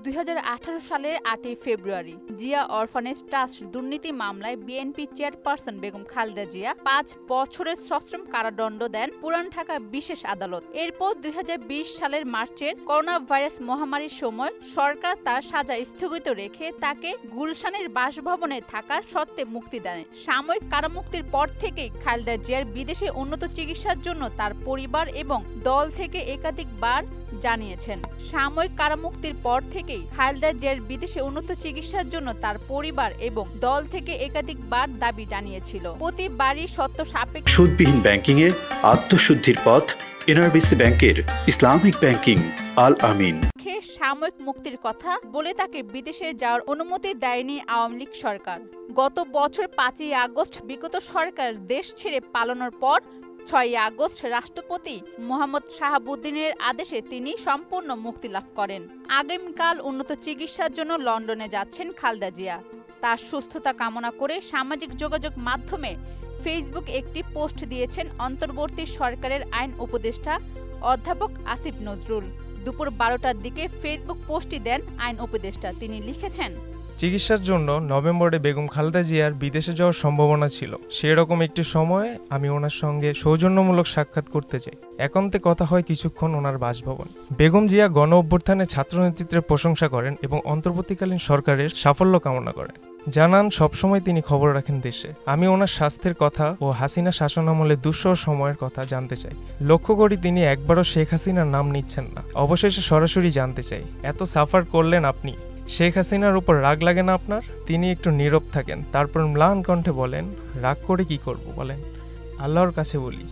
2018 সালের 8ই ফেব্রুয়ারি Zia orphanage trust দুর্নীতি মামলায় বিএনপি চেয়ারপারসন বেগম খালেদা জিয়া 5 বছরের সশ্রম কারাদণ্ড দেন পুরান ঢাকা বিশেষ আদালত। এরপর 2020 সালের মার্চের করোনা ভাইরাস মহামারীর সময় সরকার তার সাজা স্থগিত রেখে তাকে গুলশানের বাসভবনে থাকার শর্তে মুক্তি দেয়। সাময়িক কারামুক্তির পর থেকেই খালেদা জিয়ার বিদেশে উন্নত চিকিৎসার জন্য তার পরিবার এবং দল থেকে একাধিকবার জানিয়েছেন। সাময়িক কারামুক্তির পর থেকেই খালেদা জিয়ার বিদেশে উন্নত চিকিৎসার জন্য তার পরিবার এবং দল থেকে একাধিকবার দাবি জানিয়েছিল। প্রতিবারই সত্য সাপেক্ষ সুদবিহীন ব্যাংকিং এ আত্মশুদ্ধির পথ এনআরবিসি ব্যাংকের ইসলামিক ব্যাংকিং আল আমিন। সাময়িক মুক্তির কথা বলে তাকে বিদেশে যাওয়ার অনুমতি দেয়নি আওয়ামী লীগ সরকার। গত বছর 5ই আগস্ট বিগত সরকার দেশ ছেড়ে পালানোর পর 6ই আগস্ট রাষ্ট্রপতি মোহাম্মদ শাহাবুদ্দিনের আদেশে তিনি সম্পূর্ণ মুক্তি লাভ করেন। আগামীকাল উন্নত চিকিৎসার জন্য লন্ডনে যাচ্ছেন খালেদা জিয়া। তার সুস্থতা কামনা করে সামাজিক যোগাযোগ মাধ্যমে ফেসবুক একটি পোস্ট দিয়েছেন অন্তর্বর্তী সরকারের আইন উপদেষ্টা অধ্যাপক আসিফ নজরুল। দুপুর 12টার দিকে ফেসবুক পোস্টটি দেন আইন উপদেষ্টা। তিনি লিখেছেন, চিকিৎসার জন্য নভেম্বরে বেগম খালেদা জিয়ার বিদেশে যাওয়ার সম্ভাবনা ছিল। সেরকম একটি সময়ে আমি ওনার সঙ্গে সৌজন্যমূলক সাক্ষাৎ করতে চাই। একান্তে কথা হয় কিছুক্ষণ ওনার বাসভবন। বেগম জিয়া গণ অভ্যুত্থানে ছাত্র নেতৃত্বের প্রশংসা করেন এবং অন্তর্বর্তীকালীন সরকারের সাফল্য কামনা করেন। জানান সবসময় তিনি খবর রাখেন দেশে। আমি ওনার স্বাস্থ্যের কথা ও হাসিনা শাসনামলে দুঃসহ সময়ের কথা জানতে চাই। লক্ষ্য করি তিনি একবারও শেখ হাসিনার নাম নিচ্ছেন না। অবশেষে সরাসরি জানতে চাই, এত সাফার করলেন আপনি, শেখ হাসিনার উপর রাগ লাগে না আপনার? তিনি একটু নীরব থাকেন, তারপর ম্লান কণ্ঠে বলেন, রাগ করে কি করব বলেন? আল্লাহর কাছে বলি,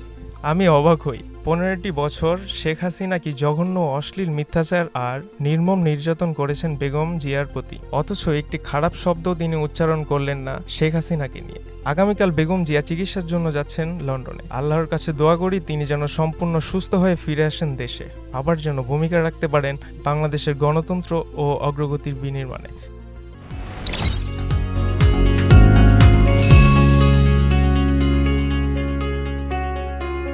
আমি অবাক হই। 15টি বছর শেখ হাসিনা কি জঘন্য অশ্লীল মিথ্যাচার আর নির্মম নির্যাতন করেছেন বেগম জিয়ার প্রতি, অথচ একটি খারাপ শব্দ তিনি উচ্চারণ করলেন না শেখ হাসিনাকে নিয়ে। আগামীকাল বেগম জিয়া চিকিৎসার জন্য যাচ্ছেন লন্ডনে। আল্লাহর কাছে দোয়া করি তিনি যেন সম্পূর্ণ সুস্থ হয়ে ফিরে আসেন দেশে, আবার যেন ভূমিকা রাখতে পারেন বাংলাদেশের গণতন্ত্র ও অগ্রগতির বিনির্মাণে।